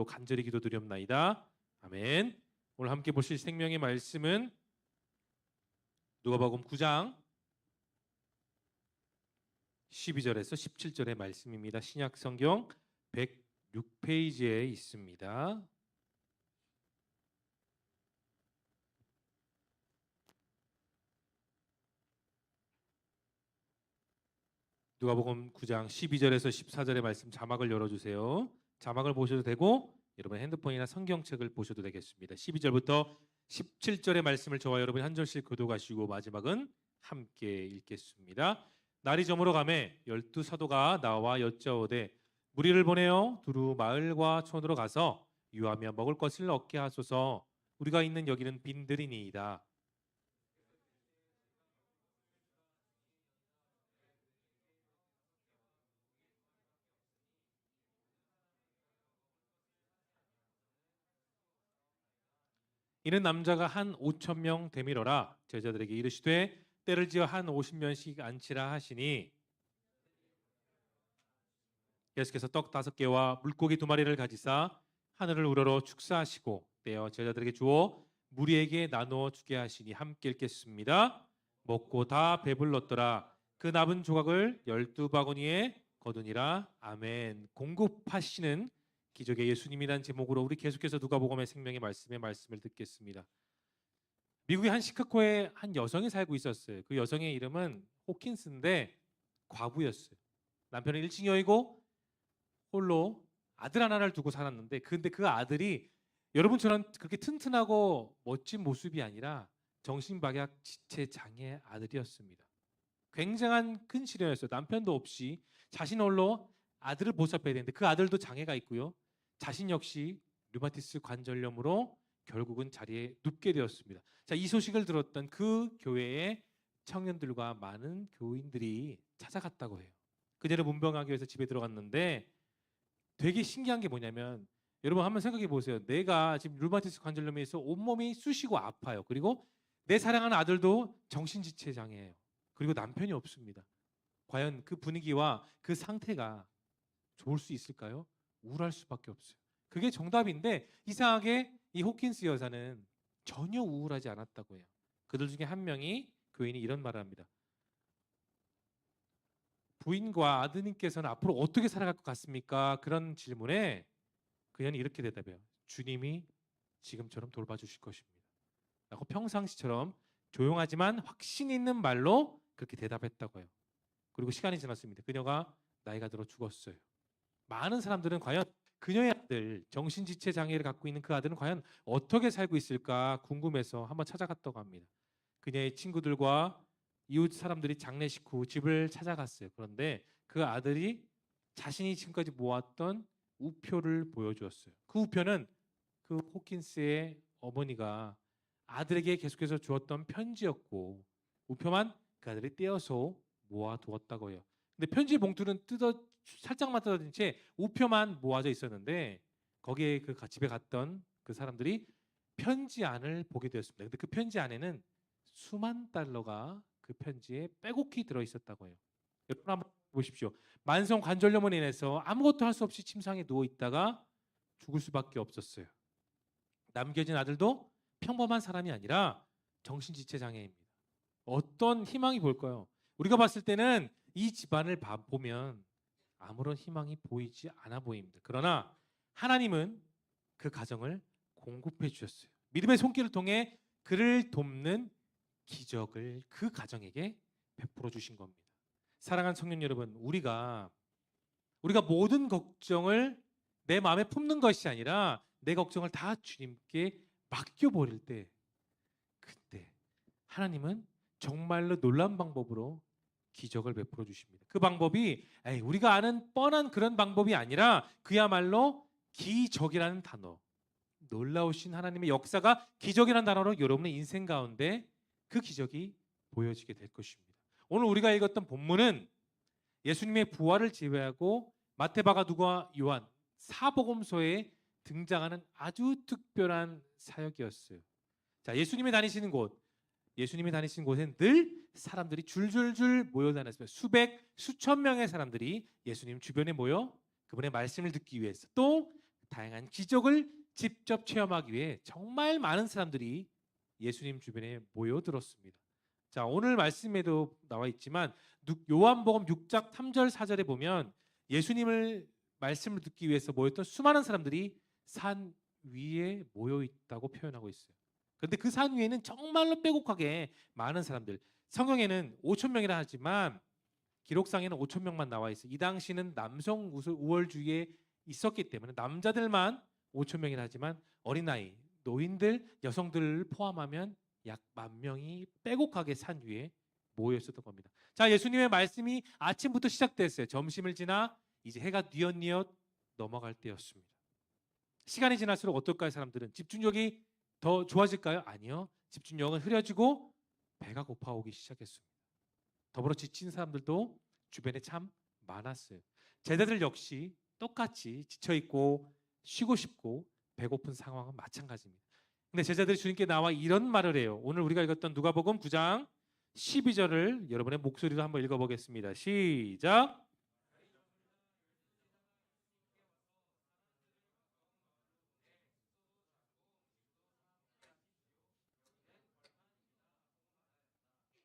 이름으로 간절히 기도드리옵나이다. 아멘. 오늘 함께 보실 생명의 말씀은 누가복음 9장 12절에서 17절의 말씀입니다. 신약 성경 106페이지에 있습니다. 누가복음 9장 12절에서 14절의 말씀 자막을 열어주세요. 자막을 보셔도 되고 여러분 핸드폰이나 성경책을 보셔도 되겠습니다. 12절부터 17절의 말씀을 저와 여러분이 한 절씩 교독하시고 마지막은 함께 읽겠습니다. 날이 저물어 가매 12 사도가 나와 여짜오되 무리를 보내어 두루 마을과 촌으로 가서 유하며 먹을 것을 얻게 하소서. 우리가 있는 여기는 빈들이니이다. 이는 남자가 한 5,000명 되밀어라. 제자들에게 이르시되 때를 지어 한 50명씩 앉히라 하시니 예수께서 떡 5개와 물고기 2마리를 가지사 하늘을 우러러 축사하시고 떼어 제자들에게 주어 무리에게 나누어 주게 하시니 함께 읽겠습니다. 먹고 다 배불렀더라. 그 남은 조각을 12바구니에 거두니라. 아멘. 공급하시는 기적의 예수님이란 제목으로 우리 계속해서 누가복음의 생명의 말씀을 듣겠습니다. 미국의 한 시카고에 한 여성이 살고 있었어요. 그 여성의 이름은 호킨스인데 과부였어요. 남편은 일진여이고 홀로 아들 하나를 두고 살았는데 근데 그 아들이 여러분처럼 그렇게 튼튼하고 멋진 모습이 아니라 정신박약 지체 장애 아들이었습니다. 굉장한 큰 시련이었어요. 남편도 없이 자신 홀로 아들을 보살펴야 되는데 그 아들도 장애가 있고요. 자신 역시 류마티스 관절염으로 결국은 자리에 눕게 되었습니다. 자, 이 소식을 들었던 그 교회의 청년들과 많은 교인들이 찾아갔다고 해요. 그녀를 문병하기 위해서 집에 들어갔는데 되게 신기한 게 뭐냐면 여러분 한번 생각해 보세요. 내가 지금 류마티스 관절염에 있어 온몸이 쑤시고 아파요. 그리고 내 사랑하는 아들도 정신지체 장애예요. 그리고 남편이 없습니다. 과연 그 분위기와 그 상태가 좋을 수 있을까요? 우울할 수밖에 없어요. 그게 정답인데 이상하게 이 호킨스 여사는 전혀 우울하지 않았다고 해요. 그들 중에 한 명이 교인이 이런 말을 합니다. 부인과 아드님께서는 앞으로 어떻게 살아갈 것 같습니까? 그런 질문에 그녀는 이렇게 대답해요. 주님이 지금처럼 돌봐주실 것입니다. 라고 평상시처럼 조용하지만 확신 있는 말로 그렇게 대답했다고 해요. 그리고 시간이 지났습니다. 그녀가 나이가 들어 죽었어요. 많은 사람들은 과연 그녀의 아들, 정신지체 장애를 갖고 있는 그 아들은 과연 어떻게 살고 있을까 궁금해서 한번 찾아갔다고 합니다. 그녀의 친구들과 이웃 사람들이 장례식 후 집을 찾아갔어요. 그런데 그 아들이 자신이 지금까지 모았던 우표를 보여주었어요. 그 우표는 그 호킨스의 어머니가 아들에게 계속해서 주었던 편지였고 우표만 그 아들이 떼어서 모아두었다고 해요. 근데 편지 봉투는 살짝만 뜯어진 채 우표만 모아져 있었는데 거기에 그 집에 갔던 그 사람들이 편지 안을 보게 되었습니다. 근데 그 편지 안에는 수만 달러가 그 편지에 빼곡히 들어 있었다고 해요. 여러분 한번 보십시오. 만성 관절염으로 인해서 아무것도 할 수 없이 침상에 누워 있다가 죽을 수밖에 없었어요. 남겨진 아들도 평범한 사람이 아니라 정신지체 장애입니다. 어떤 희망이 볼까요? 우리가 봤을 때는 이 집안을 보면 아무런 희망이 보이지 않아 보입니다. 그러나 하나님은 그 가정을 공급해 주셨어요. 믿음의 손길을 통해 그를 돕는 기적을 그 가정에게 베풀어 주신 겁니다. 사랑하는 청년 여러분, 우리가 모든 걱정을 내 마음에 품는 것이 아니라 내 걱정을 다 주님께 맡겨버릴 때 그때 하나님은 정말로 놀라운 방법으로 기적을 베풀어 주십니다. 그 방법이 우리가 아는 뻔한 그런 방법이 아니라 그야말로 기적이라는 단어, 놀라우신 하나님의 역사가 기적이라는 단어로 여러분의 인생 가운데 그 기적이 보여지게 될 것입니다. 오늘 우리가 읽었던 본문은 예수님의 부활을 지배하고 마태바가 누가 요한 사복음서에 등장하는 아주 특별한 사역이었어요. 자, 예수님이 다니시는 곳엔 늘 사람들이 줄줄줄 모여 다녔습니다. 수천 명의 사람들이 예수님 주변에 모여 그분의 말씀을 듣기 위해서 또 다양한 기적을 직접 체험하기 위해 정말 많은 사람들이 예수님 주변에 모여들었습니다. 자, 오늘 말씀에도 나와 있지만 요한복음 6장 3절 4절에 보면 예수님을 말씀을 듣기 위해서 모였던 수많은 사람들이 산 위에 모여 있다고 표현하고 있어요. 그런데 그 산 위에는 정말로 빼곡하게 많은 사람들. 성경에는 5천 명이라 하지만 기록상에는 5천 명만 나와 있어요. 이 당시는 남성 우월주의에 있었기 때문에 남자들만 5천 명이라 하지만 어린아이, 노인들, 여성들을 포함하면 약 10,000명이 빼곡하게 산 위에 모여 있었던 겁니다. 자, 예수님의 말씀이 아침부터 시작됐어요. 점심을 지나 이제 해가 뉘엿뉘엿 넘어갈 때였습니다. 시간이 지날수록 어떨까요? 사람들은 집중력이 더 좋아질까요? 아니요. 집중력은 흐려지고 배가 고파오기 시작했습니다. 더불어 지친 사람들도 주변에 참 많았어요. 제자들 역시 똑같이 지쳐있고 쉬고 싶고 배고픈 상황은 마찬가지입니다. 근데 제자들이 주님께 나와 이런 말을 해요. 오늘 우리가 읽었던 누가복음 9장 12절을 여러분의 목소리로 한번 읽어보겠습니다. 시작.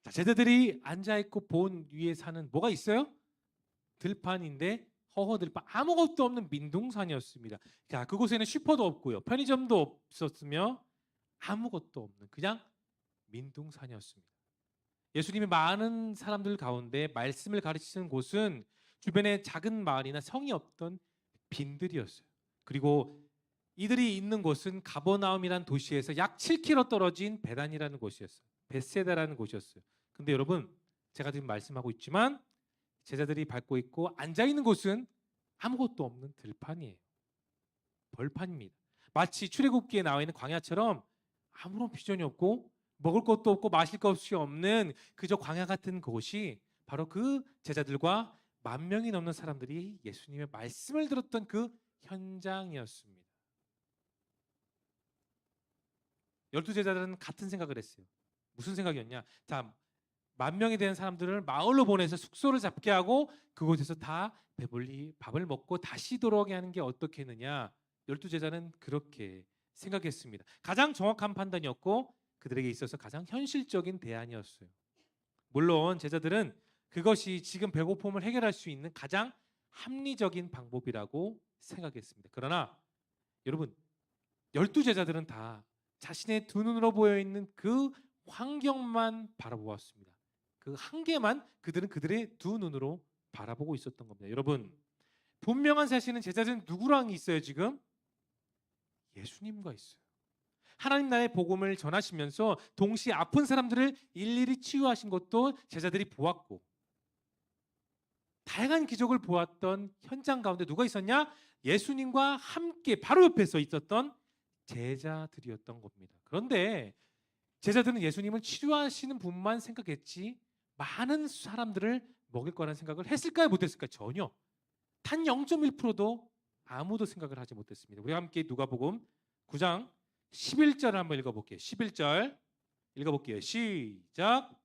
자, 제자들이 앉아있고 본 위에 사는 뭐가 있어요? 들판인데 허허들판 아무것도 없는 민둥산이었습니다. 자, 그곳에는 슈퍼도 없고요. 편의점도 없었으며 아무것도 없는 그냥 민둥산이었습니다. 예수님이 많은 사람들 가운데 말씀을 가르치는 곳은 주변에 작은 마을이나 성이 없던 빈들이었어요. 그리고 이들이 있는 곳은 가버나움이라는 도시에서 약 7km 떨어진 베단이라는 곳이었어요. 베세다라는 곳이었어요. 근데 여러분, 제가 지금 말씀하고 있지만 제자들이 밟고 있고 앉아 있는 곳은 아무것도 없는 들판이에요. 벌판입니다. 마치 출애굽기에 나와 있는 광야처럼 아무런 비전이 없고 먹을 것도 없고 마실 것이 없는 그저 광야 같은 곳이 바로 그 제자들과 10,000명이 넘는 사람들이 예수님의 말씀을 들었던 그 현장이었습니다. 12제자들은 같은 생각을 했어요. 무슨 생각이었냐? 자, 10,000명이 되는 사람들을 마을로 보내서 숙소를 잡게 하고 그곳에서 다 배불리 밥을 먹고 다시 돌아오게 하는 게 어떻겠느냐? 12제자는 그렇게 생각했습니다. 가장 정확한 판단이었고 그들에게 있어서 가장 현실적인 대안이었어요. 물론 제자들은 그것이 지금 배고픔을 해결할 수 있는 가장 합리적인 방법이라고 생각했습니다. 그러나 여러분, 12제자들은 다 자신의 두 눈으로 보여 있는 그 환경만 바라보았습니다. 그 한계만 그들은 그들의 두 눈으로 바라보고 있었던 겁니다. 여러분, 분명한 사실은 제자들은 누구랑 있어요 지금? 예수님과 있어요. 하나님 나라의 복음을 전하시면서 동시에 아픈 사람들을 일일이 치유하신 것도 제자들이 보았고 다양한 기적을 보았던 현장 가운데 누가 있었냐? 예수님과 함께 바로 옆에 서 있었던 제자들이었던 겁니다. 그런데 제자들은 예수님을 치료하시는 분만 생각했지 많은 사람들을 먹일 거라는 생각을 했을까요? 못했을까요? 전혀. 단 0.1%도 아무도 생각을 하지 못했습니다. 우리 함께 누가복음 9장 11절을 한번 읽어볼게요. 11절 읽어볼게요. 시작.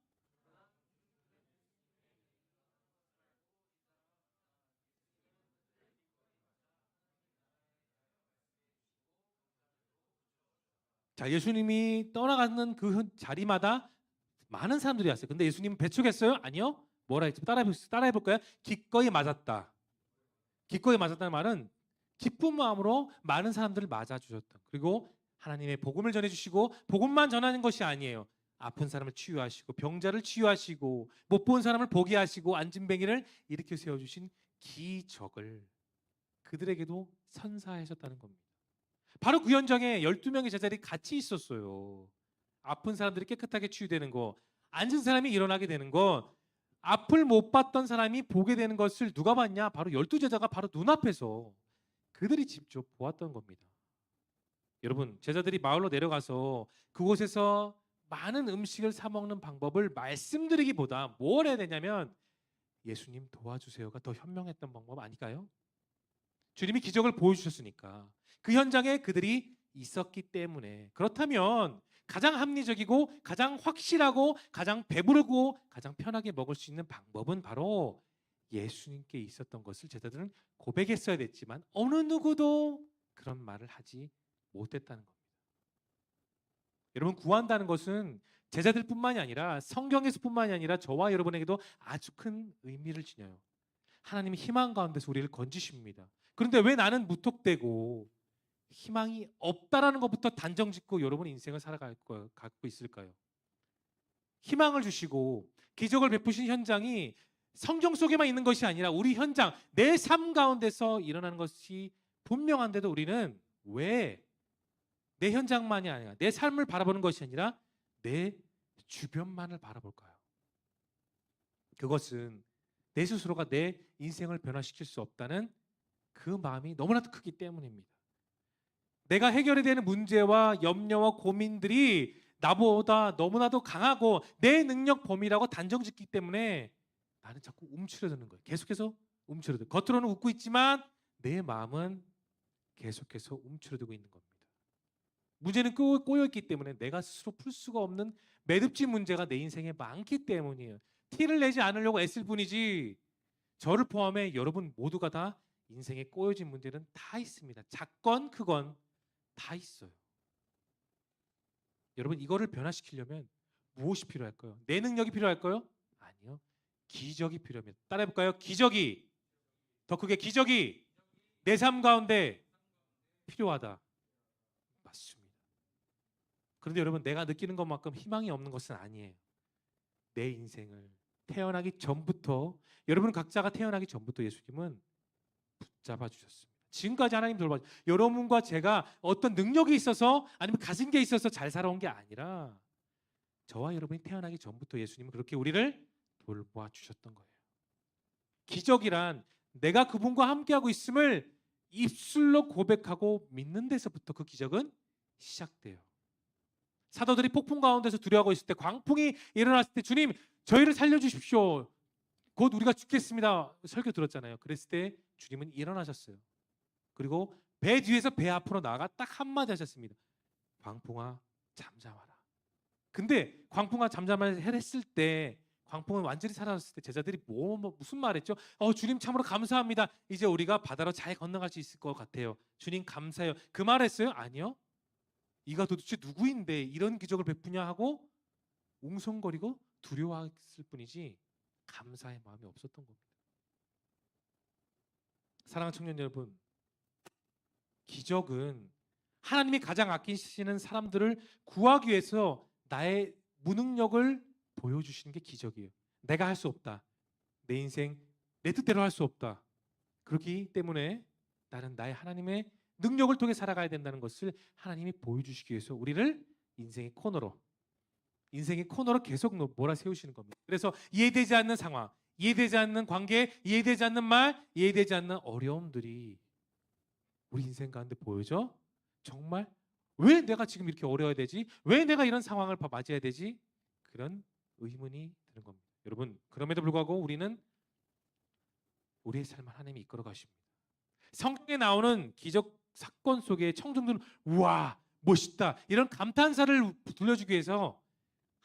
자, 예수님이 떠나가는 그 자리마다 많은 사람들이 왔어요. 근데 예수님은 배척했어요? 아니요. 뭐라 했지? 따라해볼까요? 기꺼이 맞았다. 기꺼이 맞았다는 말은 기쁜 마음으로 많은 사람들을 맞아주셨다. 그리고 하나님의 복음을 전해주시고 복음만 전하는 것이 아니에요. 아픈 사람을 치유하시고 병자를 치유하시고 못 본 사람을 보게 하시고 앉은뱅이를 일으켜 세워주신 기적을 그들에게도 선사하셨다는 겁니다. 바로 그 현장에 12명의 제자들이 같이 있었어요. 아픈 사람들이 깨끗하게 치유되는 거, 앉은 사람이 일어나게 되는 거, 앞을 못 봤던 사람이 보게 되는 것을 누가 봤냐? 바로 12제자가 바로 눈앞에서 그들이 직접 보았던 겁니다. 여러분, 제자들이 마을로 내려가서 그곳에서 많은 음식을 사 먹는 방법을 말씀드리기보다 뭘 해야 되냐면 예수님 도와주세요가 더 현명했던 방법 아닐까요? 주님이 기적을 보여주셨으니까 그 현장에 그들이 있었기 때문에 그렇다면 가장 합리적이고 가장 확실하고 가장 배부르고 가장 편하게 먹을 수 있는 방법은 바로 예수님께 있었던 것을 제자들은 고백했어야 됐지만 어느 누구도 그런 말을 하지 못했다는 겁니다. 여러분, 구한다는 것은 제자들뿐만이 아니라 성경에서뿐만이 아니라 저와 여러분에게도 아주 큰 의미를 지녀요. 하나님이 희망 가운데서 우리를 건지십니다. 그런데 왜 나는 무턱대고 희망이 없다라는 것부터 단정짓고 여러분 인생을 갖고 있을까요? 희망을 주시고 기적을 베푸신 현장이 성경 속에만 있는 것이 아니라 우리 현장, 내 삶 가운데서 일어나는 것이 분명한데도 우리는 왜 내 현장만이 아니라 내 삶을 바라보는 것이 아니라 내 주변만을 바라볼까요? 그것은 내 스스로가 내 인생을 변화시킬 수 없다는 그 마음이 너무나도 크기 때문입니다. 내가 해결해야 되는 문제와 염려와 고민들이 나보다 너무나도 강하고 내 능력 범위라고 단정짓기 때문에 나는 자꾸 움츠러드는 거예요. 계속해서 움츠러들고 겉으로는 웃고 있지만 내 마음은 계속해서 움츠러들고 있는 겁니다. 문제는 꼬여있기 때문에 내가 스스로 풀 수가 없는 매듭진 문제가 내 인생에 많기 때문이에요. 티를 내지 않으려고 애쓸 뿐이지 저를 포함해 여러분 모두가 다 인생에 꼬여진 문제는 다 있습니다. 작건 크건 다 있어요. 여러분, 이거를 변화시키려면 무엇이 필요할까요? 내 능력이 필요할까요? 아니요. 기적이 필요합니다. 따라해볼까요? 기적이, 더 크게 기적이 내 삶 가운데 필요하다. 맞습니다. 그런데 여러분, 내가 느끼는 것만큼 희망이 없는 것은 아니에요. 내 인생을 태어나기 전부터, 여러분 각자가 태어나기 전부터 예수님은 붙잡아 주셨습니다. 지금까지 하나님 돌봐 여러분과 제가 어떤 능력이 있어서 아니면 가진 게 있어서 잘 살아온 게 아니라 저와 여러분이 태어나기 전부터 예수님은 그렇게 우리를 돌봐 주셨던 거예요. 기적이란 내가 그분과 함께하고 있음을 입술로 고백하고 믿는 데서부터 그 기적은 시작돼요. 사도들이 폭풍 가운데서 두려워하고 있을 때, 광풍이 일어났을 때 주님 저희를 살려주십시오. 곧 우리가 죽겠습니다. 설교 들었잖아요. 그랬을 때 주님은 일어나셨어요. 그리고 배 뒤에서 배 앞으로 나아가 딱 한마디 하셨습니다. 광풍아 잠잠하라. 근데 광풍아 잠잠하라 했을 때, 광풍은 완전히 사라졌을 때 제자들이 무슨 말했죠? 주님 참으로 감사합니다. 이제 우리가 바다로 잘 건너갈 수 있을 것 같아요. 주님 감사해요. 그 말했어요? 아니요. 이가 도대체 누구인데 이런 기적을 베푸냐 하고 웅성거리고 두려워했을 뿐이지 감사의 마음이 없었던 겁니다. 사랑하는 청년 여러분, 기적은 하나님이 가장 아끼시는 사람들을 구하기 위해서 나의 무능력을 보여주시는 게 기적이에요. 내가 할 수 없다. 내 인생 내 뜻대로 할 수 없다. 그렇기 때문에 나는 나의 하나님의 능력을 통해 살아가야 된다는 것을 하나님이 보여주시기 위해서 우리를 인생의 코너로 계속 몰아세우시는 겁니다. 그래서 이해되지 않는 상황, 이해되지 않는 관계, 이해되지 않는 말, 이해되지 않는 어려움들이 우리 인생 가운데 보여져. 정말 왜 내가 지금 이렇게 어려워야 되지? 왜 내가 이런 상황을 맞이해야 되지? 그런 의문이 드는 겁니다. 여러분, 그럼에도 불구하고 우리는 우리의 삶을 하나님이 이끌어 가십니다. 성경에 나오는 기적 사건 속에 청중들은 우와 멋있다 이런 감탄사를 들려주기 위해서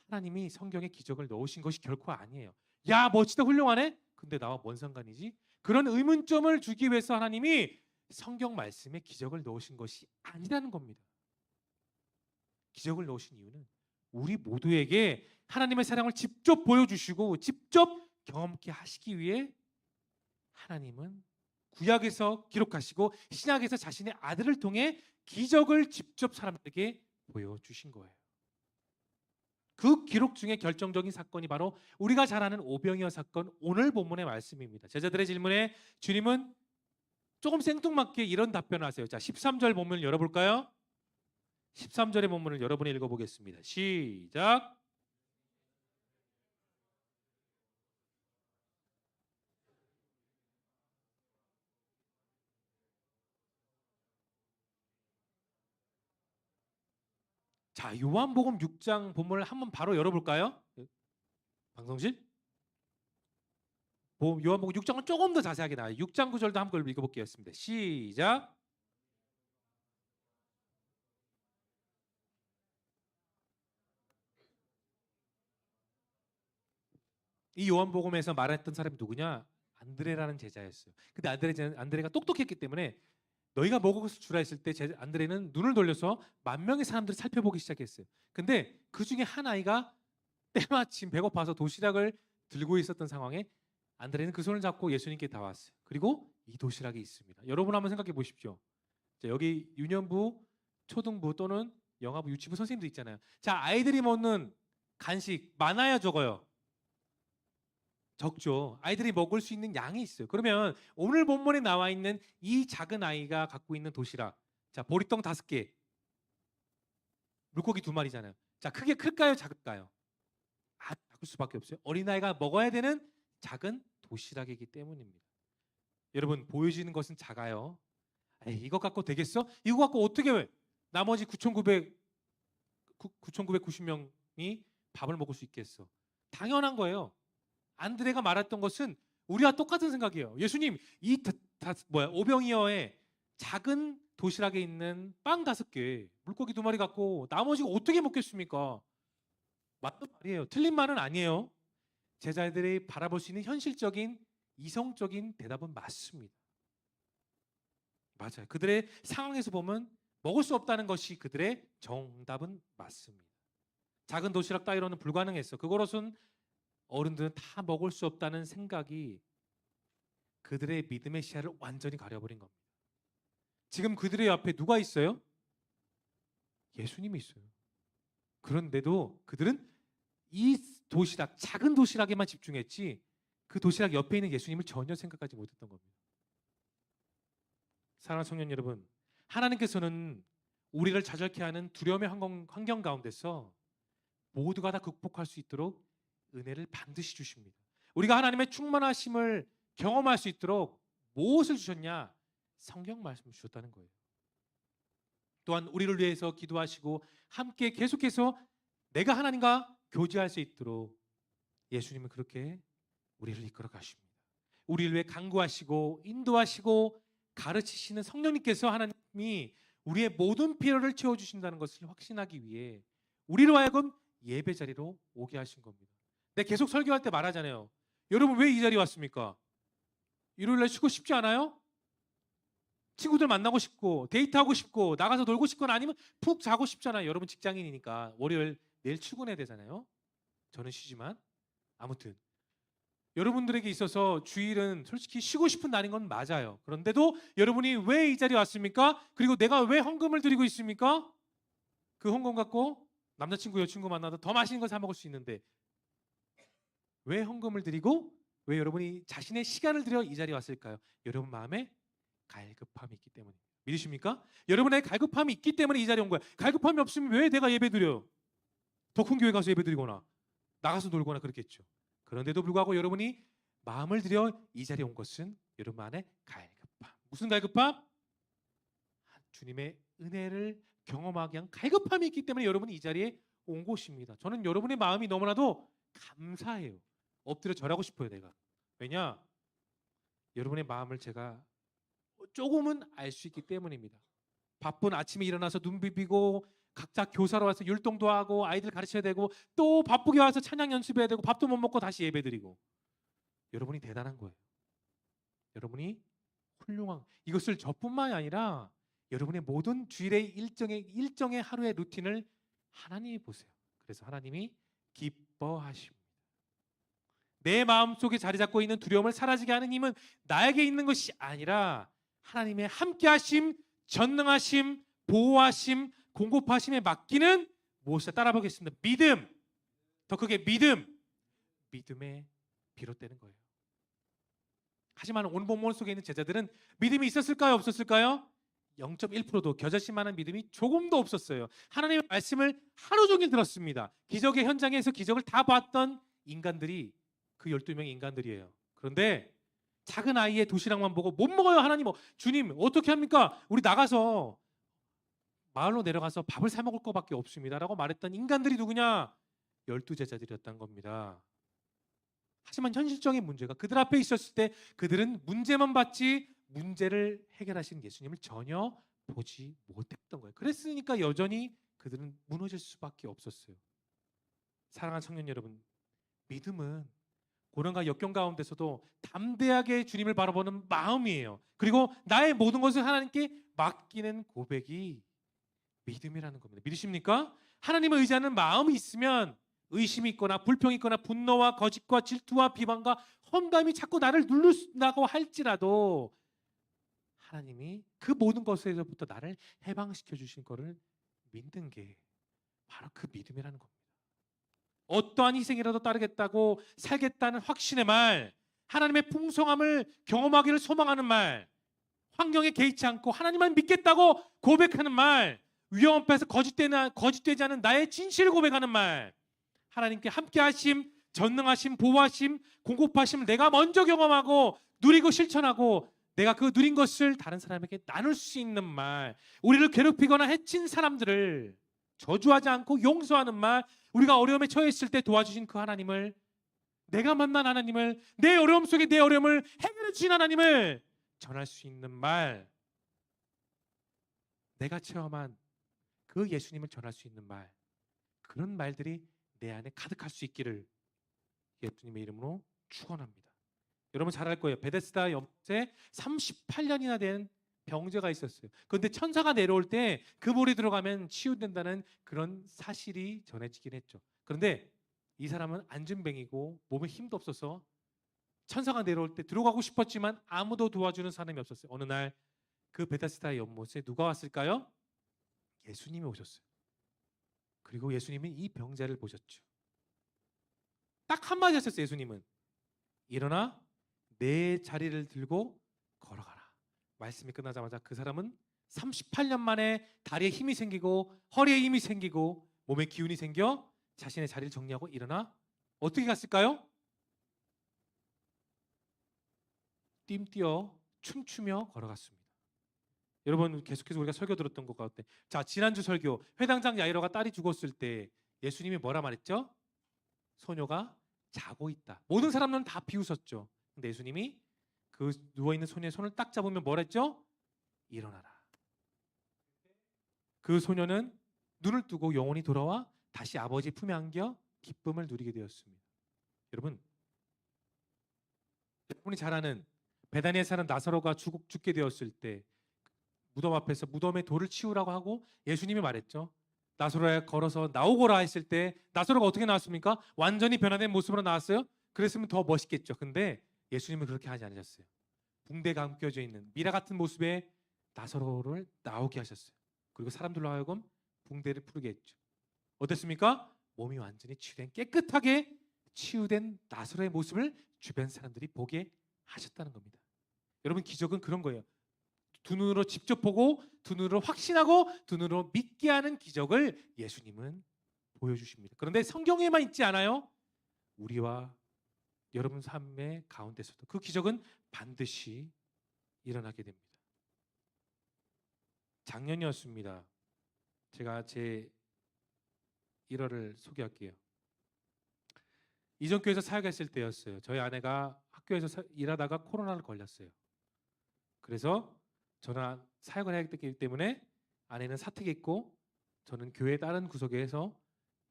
하나님이 성경에 기적을 넣으신 것이 결코 아니에요. 야 멋지다 훌륭하네. 근데 나와 뭔 상관이지? 그런 의문점을 주기 위해서 하나님이 성경 말씀에 기적을 넣으신 것이 아니라는 겁니다. 기적을 넣으신 이유는 우리 모두에게 하나님의 사랑을 직접 보여주시고 직접 경험케 하시기 위해 하나님은 구약에서 기록하시고 신약에서 자신의 아들을 통해 기적을 직접 사람들에게 보여주신 거예요. 그 기록 중에 결정적인 사건이 바로 우리가 잘 아는 오병이어 사건, 오늘 본문의 말씀입니다. 제자들의 질문에 주님은 조금 생뚱맞게 이런 답변을 하세요. 자, 13절 본문을 열어볼까요? 13절의 본문을 여러분이 읽어보겠습니다. 시작. 자, 요한복음 6장 본문을 한번 바로 열어볼까요? 방송실? 요한복음 6장은 조금 더 자세하게 나와요. 6장 9절도 한번 읽어볼게요. 시작. 이 요한복음에서 말했던 사람이 누구냐? 안드레라는 제자였어요. 근데 안드레가 똑똑했기 때문에 너희가 먹을 것을 주라 했을 때 안드레는 눈을 돌려서 10,000명의 사람들을 살펴보기 시작했어요. 근데 그 중에 한 아이가 때마침 배고파서 도시락을 들고 있었던 상황에 안드레는 그 손을 잡고 예수님께 다 왔어요. 그리고 이 도시락이 있습니다. 여러분 한번 생각해 보십시오. 자, 여기 유년부, 초등부 또는 영아부, 유치부 선생님도 있잖아요. 자, 아이들이 먹는 간식 많아야 적어요? 적죠. 아이들이 먹을 수 있는 양이 있어요. 그러면 오늘 본문에 나와 있는 이 작은 아이가 갖고 있는 도시락, 자, 보리떡 5개, 물고기 2마리잖아요. 자, 크게 클까요? 작을까요? 작을 수밖에 없어요. 어린아이가 먹어야 되는 작은 도시락이기 때문입니다. 여러분, 보여지는 것은 작아요. 에이, 이거 갖고 되겠어? 이거 갖고 어떻게 나머지 9,990명이 밥을 먹을 수 있겠어? 당연한 거예요. 안드레가 말했던 것은 우리와 똑같은 생각이에요. 예수님, 이 오병이어의 작은 도시락에 있는 빵 5개, 물고기 2마리 갖고 나머지가 어떻게 먹겠습니까? 맞는 말이에요. 틀린 말은 아니에요. 제자들이 바라볼 수 있는 현실적인 이성적인 대답은 맞습니다. 맞아요. 그들의 상황에서 보면 먹을 수 없다는 것이 그들의 정답은 맞습니다. 작은 도시락 따위로는 불가능했어. 그거로선 어른들은 다 먹을 수 없다는 생각이 그들의 믿음의 시야를 완전히 가려버린 겁니다. 지금 그들의 앞에 누가 있어요? 예수님이 있어요. 그런데도 그들은 이 도시락, 작은 도시락에만 집중했지 그 도시락 옆에 있는 예수님을 전혀 생각하지 못했던 겁니다. 사랑하는 청년 여러분, 하나님께서는 우리를 좌절케 하는 두려움의 환경 가운데서 모두가 다 극복할 수 있도록 은혜를 반드시 주십니다. 우리가 하나님의 충만하심을 경험할 수 있도록 무엇을 주셨냐? 성경 말씀을 주셨다는 거예요. 또한 우리를 위해서 기도하시고 함께 계속해서 내가 하나님과 교제할 수 있도록 예수님은 그렇게 우리를 이끌어 가십니다. 우리를 위해 간구하시고 인도하시고 가르치시는 성령님께서 하나님이 우리의 모든 필요를 채워주신다는 것을 확신하기 위해 우리로 하여금 예배 자리로 오게 하신 겁니다. 내가 계속 설교할 때 말하잖아요. 여러분 왜 이 자리에 왔습니까? 일요일날 쉬고 싶지 않아요? 친구들 만나고 싶고 데이트하고 싶고 나가서 놀고 싶거나 아니면 푹 자고 싶잖아요. 여러분 직장인이니까 월요일 내일 출근해야 되잖아요. 저는 쉬지만 아무튼 여러분들에게 있어서 주일은 솔직히 쉬고 싶은 날인 건 맞아요. 그런데도 여러분이 왜 이 자리에 왔습니까? 그리고 내가 왜 헌금을 드리고 있습니까? 그 헌금 갖고 남자친구 여자친구 만나도 더 맛있는 거 사 먹을 수 있는데 왜 헌금을 드리고 왜 여러분이 자신의 시간을 들여 이 자리에 왔을까요? 여러분 마음에 갈급함이 있기 때문입니다. 믿으십니까? 여러분의 갈급함이 있기 때문에 이 자리에 온 거야. 갈급함이 없으면 왜 내가 예배 드려요? 더 큰 교회 가서 예배 드리거나 나가서 놀거나 그렇겠죠. 그런데도 불구하고 여러분이 마음을 들여 이 자리에 온 것은 여러분 안에 갈급함. 무슨 갈급함? 주님의 은혜를 경험하기 위한 갈급함이 있기 때문에 여러분이 이 자리에 온 것입니다. 저는 여러분의 마음이 너무나도 감사해요. 엎드려 절하고 싶어요, 내가. 왜냐? 여러분의 마음을 제가 조금은 알 수 있기 때문입니다. 바쁜 아침에 일어나서 눈 비비고 각자 교사로 와서 율동도 하고 아이들 가르쳐야 되고 또 바쁘게 와서 찬양 연습해야 되고 밥도 못 먹고 다시 예배드리고 여러분이 대단한 거예요. 여러분이 훌륭한 이것을 저뿐만이 아니라 여러분의 모든 주일의 일정의 하루의 루틴을 하나님이 보세요. 그래서 하나님이 기뻐하십니다. 내 마음속에 자리 잡고 있는 두려움을 사라지게 하는 힘은 나에게 있는 것이 아니라 하나님의 함께하심, 전능하심, 보호하심, 공급하심에 맡기는 무엇을 따라 보겠습니다. 믿음. 더 크게 믿음. 믿음에 비롯되는 거예요. 하지만 온 본문 속에 있는 제자들은 믿음이 있었을까요? 없었을까요? 0.1%도 겨자씨만한 믿음이 조금도 없었어요. 하나님의 말씀을 하루 종일 들었습니다. 기적의 현장에서 기적을 다 봤던 인간들이 그 12명의 인간들이에요. 그런데 작은 아이의 도시락만 보고 못 먹어요. 하나님, 주님 어떻게 합니까? 우리 나가서 마을로 내려가서 밥을 사 먹을 것밖에 없습니다. 라고 말했던 인간들이 누구냐? 12제자들이었던 겁니다. 하지만 현실적인 문제가 그들 앞에 있었을 때 그들은 문제만 봤지 문제를 해결하시는 예수님을 전혀 보지 못했던 거예요. 그랬으니까 여전히 그들은 무너질 수밖에 없었어요. 사랑하는 청년 여러분, 믿음은 고난과 역경 가운데서도 담대하게 주님을 바라보는 마음이에요. 그리고 나의 모든 것을 하나님께 맡기는 고백이 믿음이라는 겁니다. 믿으십니까? 하나님을 의지하는 마음이 있으면 의심이 있거나 불평이 있거나 분노와 거짓과 질투와 비방과 험담이 자꾸 나를 누른다고 할지라도 하나님이 그 모든 것에서부터 나를 해방시켜 주신 것을 믿는 게 바로 그 믿음이라는 겁니다. 어떠한 희생이라도 따르겠다고 살겠다는 확신의 말, 하나님의 풍성함을 경험하기를 소망하는 말, 환경에 개의치 않고 하나님만 믿겠다고 고백하는 말, 위험 앞에서 거짓되지 않은 나의 진실을 고백하는 말, 하나님께 함께하심, 전능하심, 보호하심, 공급하심 내가 먼저 경험하고 누리고 실천하고 내가 그 누린 것을 다른 사람에게 나눌 수 있는 말, 우리를 괴롭히거나 해친 사람들을 저주하지 않고 용서하는 말, 우리가 어려움에 처했을 때 도와주신 그 하나님을, 내가 만난 하나님을, 내 어려움 속에 내 어려움을 해결해 주신 하나님을 전할 수 있는 말, 내가 체험한 그 예수님을 전할 수 있는 말, 그런 말들이 내 안에 가득할 수 있기를 예수님의 이름으로 축원합니다. 여러분 잘 알 거예요. 베데스다 연못에 38년이나 된 병자가 있었어요. 그런데 천사가 내려올 때 그 물이 들어가면 치유된다는 그런 사실이 전해지긴 했죠. 그런데 이 사람은 안진뱅이고 몸에 힘도 없어서 천사가 내려올 때 들어가고 싶었지만 아무도 도와주는 사람이 없었어요. 어느 날 그 베데스다 연못에 누가 왔을까요? 예수님이 오셨어요. 그리고 예수님은 이 병자를 보셨죠. 딱 한마디 하셨어요. 예수님은 일어나 내 자리를 들고 걸어가라. 말씀이 끝나자마자 그 사람은 38년 만에 다리에 힘이 생기고 허리에 힘이 생기고 몸에 기운이 생겨 자신의 자리를 정리하고 일어나 어떻게 갔을까요? 뜀뛰어 춤추며 걸어갔습니다. 여러분 계속해서 우리가 설교 들었던 것 같아. 자, 지난주 설교 회당장 야이로가 딸이 죽었을 때 예수님이 뭐라 말했죠? 소녀가 자고 있다. 모든 사람들은 다 비웃었죠. 근데 예수님이 그 누워있는 소녀의 손을 딱 잡으면 뭐라 했죠? 일어나라. 그 소녀는 눈을 뜨고 영혼이 돌아와 다시 아버지 품에 안겨 기쁨을 누리게 되었습니다. 여러분, 여러분이 잘 아는 베다니에 사는 나사로가 죽게 되었을 때 무덤 앞에서 무덤에 돌을 치우라고 하고 예수님이 말했죠. 나사로야 걸어서 나오거라 했을 때 나사로가 어떻게 나왔습니까? 완전히 변화된 모습으로 나왔어요. 그랬으면 더 멋있겠죠. 근데 예수님은 그렇게 하지 않으셨어요. 붕대가 감겨져 있는 미라 같은 모습의 나사로를 나오게 하셨어요. 그리고 사람들로 하여금 붕대를 풀게 했죠. 어땠습니까? 몸이 완전히 치유된, 깨끗하게 치유된 나사로의 모습을 주변 사람들이 보게 하셨다는 겁니다. 여러분, 기적은 그런 거예요. 두 눈으로 직접 보고 두 눈으로 확신하고 두 눈으로 믿게 하는 기적을 예수님은 보여주십니다. 그런데 성경에만 있지 않아요. 우리와 여러분 삶의 가운데서도 그 기적은 반드시 일어나게 됩니다. 작년이었습니다. 제가 제 일화를 소개할게요. 이전 교회에서 사역했을 때였어요. 저희 아내가 학교에서 일하다가 코로나를 걸렸어요. 그래서 저는 사역을 해야 되기 때문에 아내는 사택했고 저는 교회 다른 구석에서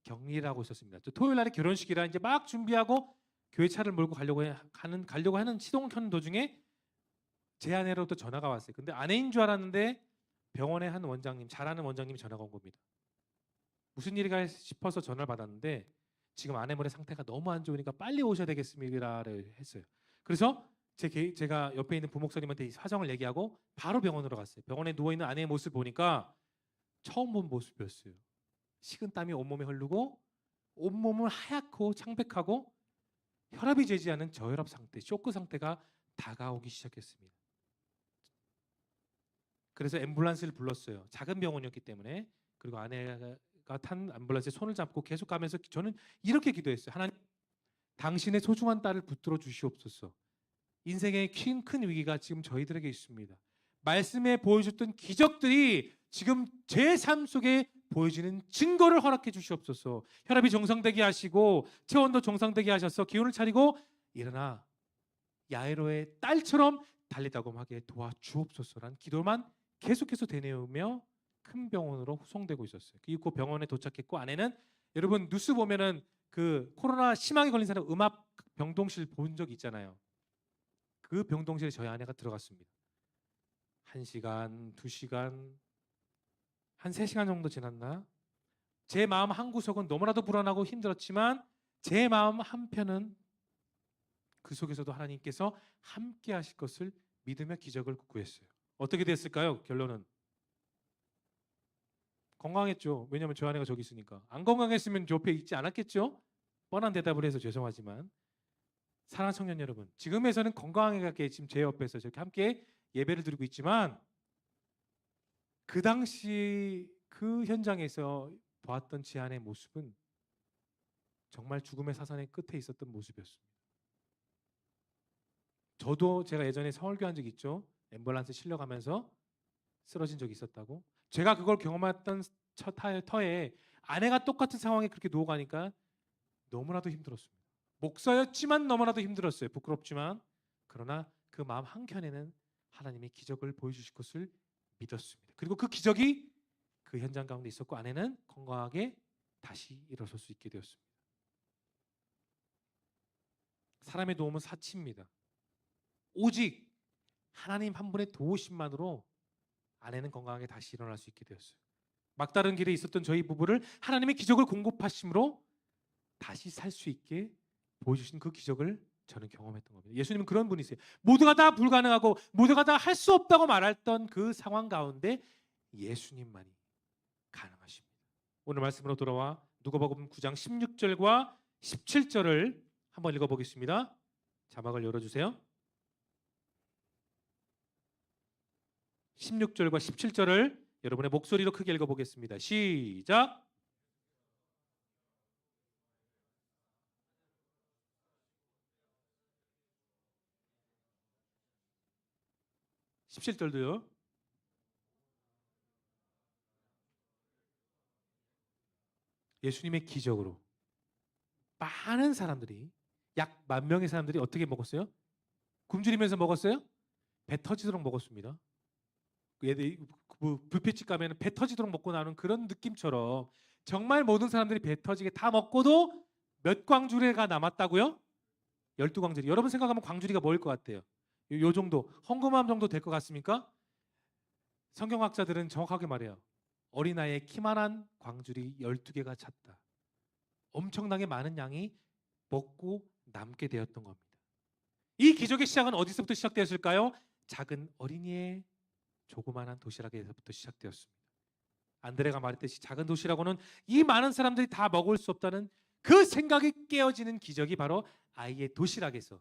격리를 하고 있었습니다. 토요일 날에 결혼식이라 이제 막 준비하고 교회 차를 몰고 가려고 하는 시동하는 도중에 제 아내로부터 전화가 왔어요. 근데 아내인 줄 알았는데 병원의 한 원장님, 잘 아는 원장님이 전화가 온 겁니다. 무슨 일인가 싶어서 전화를 받았는데 지금 아내분의 상태가 너무 안 좋으니까 빨리 오셔야 되겠습니다를 했어요. 그래서 제가 옆에 있는 부목사님한테 사정을 얘기하고 바로 병원으로 갔어요. 병원에 누워있는 아내의 모습을 보니까 처음 본 모습이었어요. 식은땀이 온몸에 흐르고 온몸은 하얗고 창백하고 혈압이 재지 않은 저혈압 상태, 쇼크 상태가 다가오기 시작했습니다. 그래서 앰뷸런스를 불렀어요. 작은 병원이었기 때문에. 그리고 아내가 탄 앰뷸런스에 손을 잡고 계속 가면서 저는 이렇게 기도했어요. 하나님, 당신의 소중한 딸을 붙들어 주시옵소서. 인생의 큰 위기가 지금 저희들에게 있습니다. 말씀에 보여줬던 기적들이 지금 제 삶 속에 보여지는 증거를 허락해 주시옵소서. 혈압이 정상되게 하시고 체온도 정상되게 하셔서 기운을 차리고 일어나 야이로의 딸처럼 달리다곰하게 도와주옵소서라는 기도만 계속해서 되뇌우며 큰 병원으로 후송되고 있었어요. 그리고 병원에 도착했고 아내는 여러분 뉴스 보면은 그 코로나 심하게 걸린 사람 음압 병동실 본 적 있잖아요. 그 병동실에 저희 아내가 들어갔습니다. 1시간, 2시간, 한 3시간 정도 지났나? 제 마음 한구석은 너무나도 불안하고 힘들었지만 제 마음 한편은 그 속에서도 하나님께서 함께 하실 것을 믿으며 기적을 구했어요. 어떻게 됐을까요? 결론은 건강했죠. 왜냐하면 저 아내가 저기 있으니까. 안 건강했으면 옆에 있지 않았겠죠? 뻔한 대답을 해서 죄송하지만 사랑하는 청년 여러분, 지금에서는 건강하게 지금 제 옆에서 저렇게 함께 예배를 드리고 있지만 그 당시 그 현장에서 보았던 제 아내의 모습은 정말 죽음의 사선의 끝에 있었던 모습이었습니다. 저도 제가 예전에 서울교한 적 있죠. 앰뷸런스 실려가면서 쓰러진 적이 있었다고. 제가 그걸 경험했던 터에 아내가 똑같은 상황에 그렇게 누워가니까 너무나도 힘들었습니다. 목사였지만 너무나도 힘들었어요. 부끄럽지만. 그러나 그 마음 한켠에는 하나님의 기적을 보여주실 것을 믿었습니다. 그리고 그 기적이 그 현장 가운데 있었고 아내는 건강하게 다시 일어설 수 있게 되었습니다. 사람의 도움은 사치입니다. 오직 하나님 한 분의 도우심만으로 아내는 건강하게 다시 일어날 수 있게 되었어요. 막다른 길에 있었던 저희 부부를 하나님의 기적을 공급하심으로 다시 살 수 있게 보여주신 그 기적을 저는 경험했던 겁니다. 예수님은 그런 분이세요. 모두가 다 불가능하고 모두가 다 할 수 없다고 말했던 그 상황 가운데 예수님만이 가능하십니다. 오늘 말씀으로 돌아와 누가복음 9장 16절과 17절을 한번 읽어보겠습니다. 자막을 열어주세요. 16절과 17절을 여러분의 목소리로 크게 읽어보겠습니다. 시작. 17절도요. 예수님의 기적으로 많은 사람들이 약 10,000명의 사람들이 어떻게 먹었어요? 굶주리면서 먹었어요? 배 터지도록 먹었습니다. 뷔페집 가면 배 터지도록 먹고 나오는 그런 느낌처럼 정말 모든 사람들이 배 터지게 다 먹고도 몇 광주리가 남았다고요? 12광주리. 여러분 생각하면 광주리가 뭐일 것 같아요? 요 정도, 헝금함 정도 될 것 같습니까? 성경학자들은 정확하게 말해요. 어린아이의 키만한 광주리 12개가 찼다. 엄청나게 많은 양이 먹고 남게 되었던 겁니다. 이 기적의 시작은 어디서부터 시작되었을까요? 작은 어린이의 조그마한 도시락에서부터 시작되었습니다. 안드레가 말했듯이 작은 도시락으로는 이 많은 사람들이 다 먹을 수 없다는 그 생각이 깨어지는 기적이 바로 아이의 도시락에서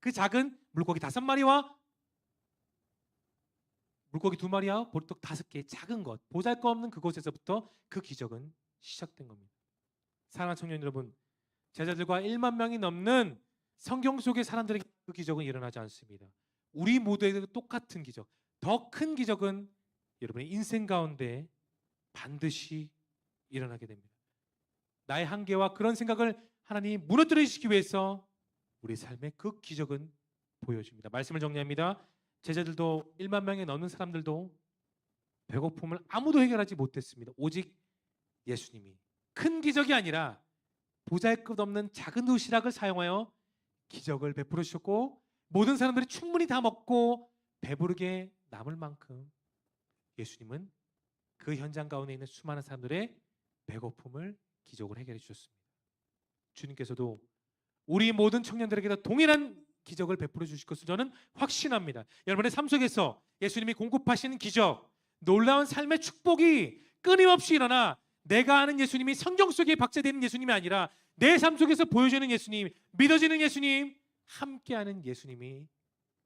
그 작은 물고기 5마리와 물고기 2마리와 보리떡 5개의 작은 것, 보잘것없는 그곳에서부터 그 기적은 시작된 겁니다. 사랑하는 청년 여러분, 제자들과 1만 명이 넘는 성경 속의 사람들에게 그 기적은 일어나지 않습니다. 우리 모두에게도 똑같은 기적, 더 큰 기적은 여러분의 인생 가운데 반드시 일어나게 됩니다. 나의 한계와 그런 생각을 하나님이 무너뜨려 주시기 위해서 우리 삶의 그 기적은 보여줍니다. 말씀을 정리합니다. 제자들도 1만 명에 넘는 사람들도 배고픔을 아무도 해결하지 못했습니다. 오직 예수님이 큰 기적이 아니라 보잘것없는 작은 도시락을 사용하여 기적을 베풀어 주셨고 모든 사람들이 충분히 다 먹고 배부르게 남을 만큼 예수님은 그 현장 가운데 있는 수많은 사람들의 배고픔을 기적으로 해결해 주셨습니다. 주님께서도 우리 모든 청년들에게도 동일한 기적을 베풀어 주실 것을 저는 확신합니다. 여러분의 삶 속에서 예수님이 공급하시는 기적, 놀라운 삶의 축복이 끊임없이 일어나 내가 아는 예수님이 성경 속에 박제되는 예수님이 아니라 내 삶 속에서 보여주는 예수님, 믿어지는 예수님, 함께하는 예수님이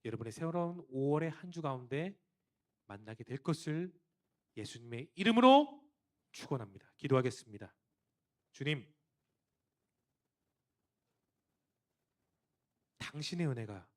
여러분의 새로운 5월의 한 주 가운데 만나게 될 것을 예수님의 이름으로 축원합니다. 기도하겠습니다. 주님, 당신의 은혜가